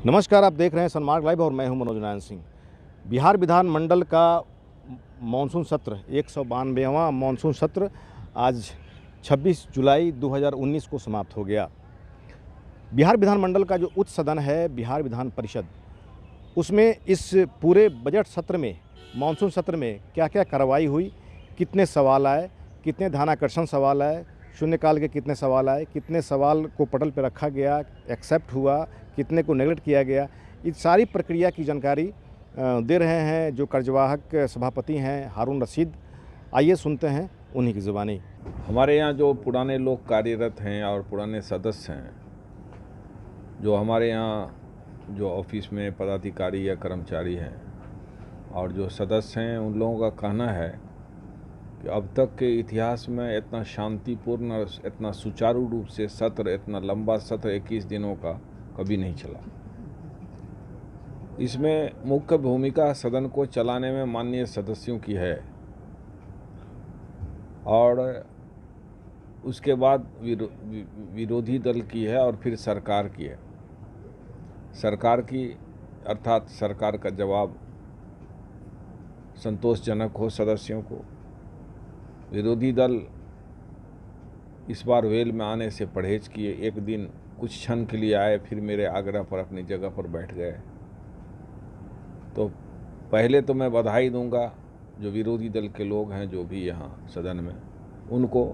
नमस्कार, आप देख रहे हैं सनमार्ग लाइव और मैं हूं मनोज नारायण सिंह। बिहार विधानमंडल का मानसून सत्र 192वां मानसून सत्र आज 26 जुलाई 2019 को समाप्त हो गया। बिहार विधानमंडल का जो उच्च सदन है बिहार विधान परिषद, उसमें इस पूरे बजट सत्र में, मानसून सत्र में क्या क्या कार्रवाई हुई, कितने सवाल आए, कितने ध्यानाकर्षण सवाल आए, शून्यकाल के कितने सवाल आए, कितने सवाल को पटल पर रखा गया, एक्सेप्ट हुआ, कितने को नेगलेक्ट किया गया, इस सारी प्रक्रिया की जानकारी दे रहे हैं जो कार्यवाहक सभापति हैं हारून रशीद। आइए सुनते हैं उन्हीं की ज़ुबानी। हमारे यहाँ जो पुराने लोग कार्यरत हैं और पुराने सदस्य हैं, जो हमारे यहाँ जो ऑफिस में पदाधिकारी या कर्मचारी हैं और जो सदस्य हैं, उन लोगों का कहना है कि अब तक के इतिहास में इतना शांतिपूर्ण और इतना सुचारू रूप से सत्र, इतना लंबा सत्र 21 दिनों का कभी नहीं चला। इसमें मुख्य भूमिका सदन को चलाने में माननीय सदस्यों की है और उसके बाद विरोधी दल की है और फिर सरकार की है। सरकार की अर्थात सरकार का जवाब संतोषजनक हो सदस्यों को। विरोधी दल इस बार वेल में आने से परहेज किए, एक दिन कुछ क्षण के लिए आए, फिर मेरे आग्रह पर अपनी जगह पर बैठ गए। तो पहले तो मैं बधाई दूंगा जो विरोधी दल के लोग हैं, जो भी यहाँ सदन में, उनको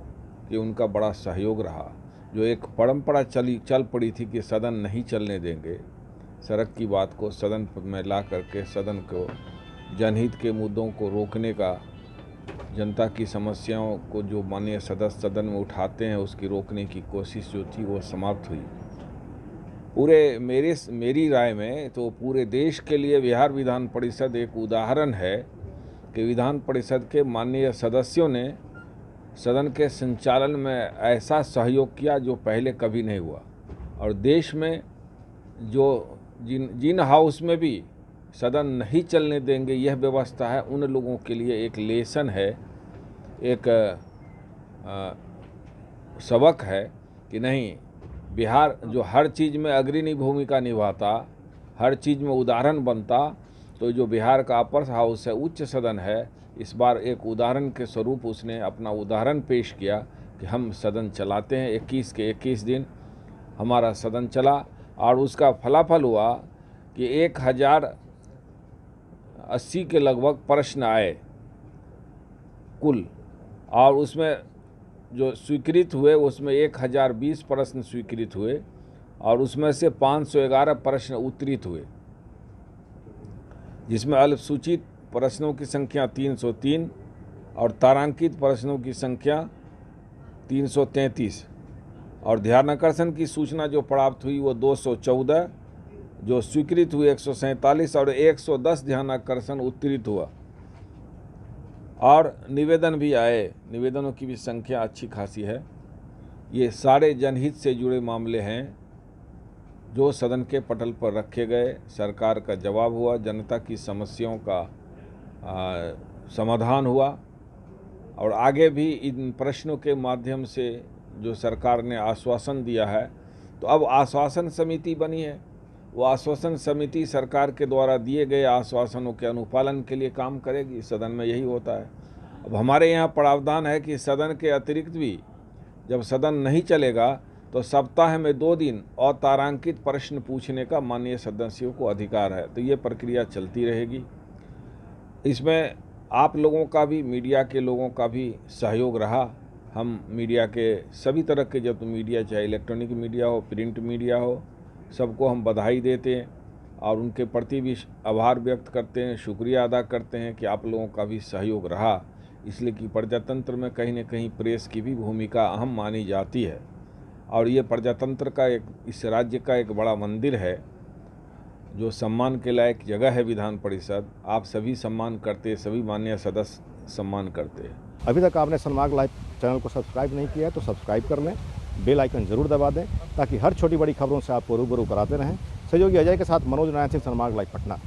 कि उनका बड़ा सहयोग रहा। जो एक परंपरा चल पड़ी थी कि सदन नहीं चलने देंगे, सड़क की बात को सदन में ला करके सदन को जनहित के मुद्दों को रोकने का, जनता की समस्याओं को जो माननीय सदस्य सदन में उठाते हैं उसकी रोकने की कोशिश जो थी वो समाप्त हुई। मेरी राय में तो पूरे देश के लिए बिहार विधान परिषद एक उदाहरण है कि विधान परिषद के माननीय सदस्यों ने सदन के संचालन में ऐसा सहयोग किया जो पहले कभी नहीं हुआ। और देश में जो जिन हाउस में भी सदन नहीं चलने देंगे यह व्यवस्था है, उन लोगों के लिए एक लेसन है, एक सबक है कि नहीं, बिहार जो हर चीज़ में अग्रणी भूमिका निभाता, हर चीज़ में उदाहरण बनता, तो जो बिहार का अपर हाउस है, उच्च सदन है, इस बार एक उदाहरण के स्वरूप उसने अपना उदाहरण पेश किया कि हम सदन चलाते हैं। 21 के 21 दिन हमारा सदन चला और उसका फलाफल हुआ कि 1080 के लगभग प्रश्न आए कुल, और उसमें जो स्वीकृत हुए उसमें 1020 प्रश्न स्वीकृत हुए और उसमें से 511 प्रश्न उत्तरित हुए, जिसमें अल्पसूचित प्रश्नों की संख्या 303 और तारांकित प्रश्नों की संख्या 333 और ध्यानाकर्षण की सूचना जो प्राप्त हुई वो 214, जो स्वीकृत हुए 147 और 110 ध्यानाकर्षण उत्तरित हुआ। और निवेदन भी आए, निवेदनों की भी संख्या अच्छी खासी है। ये सारे जनहित से जुड़े मामले हैं जो सदन के पटल पर रखे गए, सरकार का जवाब हुआ, जनता की समस्याओं का समाधान हुआ और आगे भी इन प्रश्नों के माध्यम से जो सरकार ने आश्वासन दिया है, तो अब आश्वासन समिति बनी है। वो आश्वासन समिति सरकार के द्वारा दिए गए आश्वासनों के अनुपालन के लिए काम करेगी। सदन में यही होता है। अब हमारे यहाँ प्रावधान है कि सदन के अतिरिक्त भी जब सदन नहीं चलेगा तो सप्ताह में 2 दिन अतारांकित प्रश्न पूछने का माननीय सदस्यों को अधिकार है। तो ये प्रक्रिया चलती रहेगी। इसमें आप लोगों का भी, मीडिया के लोगों का भी सहयोग रहा। हम मीडिया के सभी तरह के, जब मीडिया, चाहे इलेक्ट्रॉनिक मीडिया हो, प्रिंट मीडिया हो, सबको हम बधाई देते हैं और उनके प्रति भी आभार व्यक्त करते हैं, शुक्रिया अदा करते हैं कि आप लोगों का भी सहयोग रहा। इसलिए कि प्रजातंत्र में कहीं न कहीं प्रेस की भी भूमिका अहम मानी जाती है और ये प्रजातंत्र का एक, इस राज्य का एक बड़ा मंदिर है जो सम्मान के लायक जगह है विधान परिषद। आप सभी सम्मान करते, सभी माननीय सदस्य सम्मान करते हैं। अभी तक आपने सनमार्ग लाइव चैनल को सब्सक्राइब नहीं किया है तो सब्सक्राइब कर लें, बेल आइकन जरूर दबा दें ताकि हर छोटी बड़ी खबरों से आपको रूबरू कराते रहें। सहयोगी अजय के साथ मनोज नारायण सिंह, सनमार्ग लाइव, पटना।